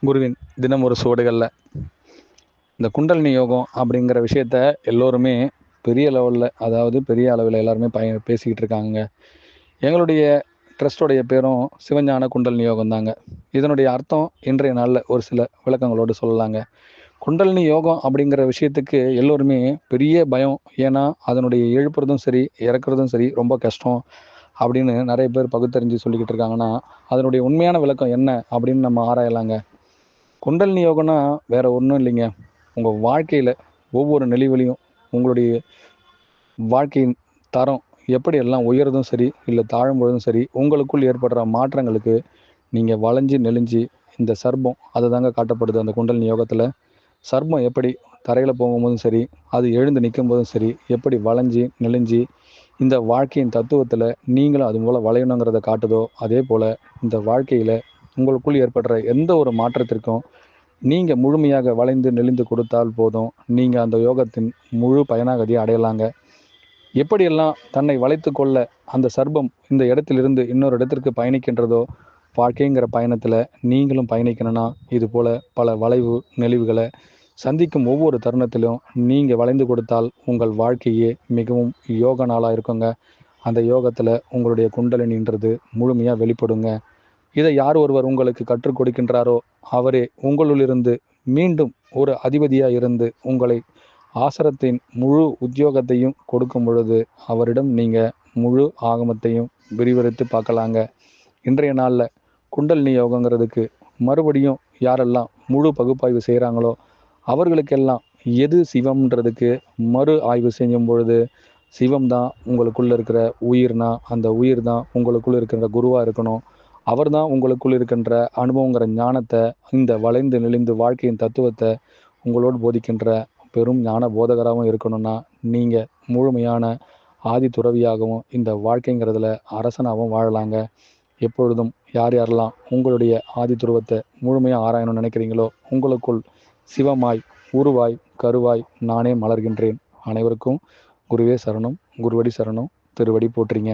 குருவின் தினம் ஒரு சுவடுகளில் இந்த குண்டலினி யோகம் அப்படிங்கிற விஷயத்த எல்லோருமே பெரிய லெவலில், அதாவது பெரிய அளவில் எல்லாருமே பேசிக்கிட்டு இருக்காங்க. எங்களுடைய ட்ரஸ்டோடைய பேரும் சிவஞான குண்டலினி யோகம் தாங்க. இதனுடைய அர்த்தம் இன்றைய நாளில் ஒரு சில விளக்கங்களோடு சொல்லலாங்க. குண்டலினி யோகம் அப்படிங்கிற விஷயத்துக்கு எல்லோருமே பெரிய பயம். ஏன்னா அதனுடைய எழுப்புறதும் சரி இறக்குறதும் சரி ரொம்ப கஷ்டம் அப்படின்னு நிறைய பேர் பகுத்தறிஞ்சு சொல்லிக்கிட்டு இருக்காங்கன்னா, அதனுடைய உண்மையான விளக்கம் என்ன அப்படின்னு நம்ம ஆராயலாங்க. குண்டலினி யோகம்னா வேற ஒன்றும் இல்லைங்க. உங்கள் வாழ்க்கையில் ஒவ்வொரு நெளிவுலையும் உங்களுடைய வாழ்க்கையின் தரம் எப்படி எல்லாம் உயர்றதும் சரி இல்லை தாழும்பொழுதும் சரி, உங்களுக்குள் ஏற்படுற மாற்றங்களுக்கு நீங்கள் வளைஞ்சி நெளிஞ்சு இந்த சர்ப்பம் அதை தாங்க காட்டப்படுது அந்த குண்டலினி யோகத்தில். சர்ப்பம் எப்படி தரையில் போகும்போதும் சரி, அது எழுந்து நிற்கும் போதும் சரி, எப்படி வளைஞ்சி நெளிஞ்சு இந்த வாழ்க்கையின் தத்துவத்தில் நீங்களும் அது போல் வளையணுங்கிறத காட்டுதோ, அதே போல் இந்த வாழ்க்கையில் உங்களுக்குள் ஏற்படுற எந்த ஒரு மாற்றத்திற்கும் நீங்கள் முழுமையாக வளைந்து நெளிந்து கொடுத்தால் போதும், நீங்கள் அந்த யோகத்தின் முழு பயனாகதியை அடையலாங்க. எப்படியெல்லாம் தன்னை வளைத்து கொள்ள அந்த சர்ப்பம் இந்த இடத்திலிருந்து இன்னொரு இடத்திற்கு பயணிக்கின்றதோ, வாழ்க்கைங்கிற பயணத்தில் நீங்களும் பயணிக்கணும்னா இது போல் பல வளைவு நெளிவுகளை சந்திக்கும் ஒவ்வொரு தருணத்திலும் நீங்கள் வளைந்து கொடுத்தால் உங்கள் வாழ்க்கையே மிகவும் யோக நாளாக இருக்குங்க. அந்த யோகத்தில் உங்களுடைய குண்டலினின்றது முழுமையாக வெளிப்படுங்க. இதை யார் ஒருவர் உங்களுக்கு கற்றுக் கொடுக்கின்றாரோ அவரே உங்களுள்ளிருந்து மீண்டும் ஒரு அதிபதியாக இருந்து உங்களை ஆசரத்தின் முழு உத்தியோகத்தையும் கொடுக்கும் பொழுது அவரிடம் நீங்கள் முழு ஆகமத்தையும் விரிவரித்து பார்க்கலாங்க. இன்றைய நாளில் குண்டலினி யோகங்கிறதுக்கு மறுபடியும் யாரெல்லாம் முழு பகுப்பாய்வு செய்கிறாங்களோ அவர்களுக்கெல்லாம் எது சிவம்ன்றதுக்கு மறு ஆய்வு செய்யும் பொழுது, சிவம் தான் உங்களுக்குள்ளே இருக்கிற உயிர்னா அந்த உயிர் தான் உங்களுக்குள்ளே இருக்கிற குருவாக இருக்கணும். அவர் தான் உங்களுக்குள் இருக்கின்ற அனுபவங்கிற ஞானத்தை, இந்த வளைந்து நெளிந்து வாழ்க்கையின் தத்துவத்தை உங்களோடு போதிக்கின்ற பெரும் ஞான போதகராகவும் இருக்கணும்னா, நீங்கள் முழுமையான ஆதி துறவியாகவும் இந்த வாழ்க்கைங்கிறதுல அரசனாகவும் வாழலாங்க. எப்பொழுதும் யார் யாரெல்லாம் உங்களுடைய ஆதி துருவத்தை முழுமையாக ஆராயணும்னு நினைக்கிறீங்களோ, உங்களுக்குள் சிவமாய் உருவாய் கருவாய் நானே மலர்கின்றேன். அனைவருக்கும் குருவே சரணம், குருவடி சரணம், திருவடி போற்றிங்க.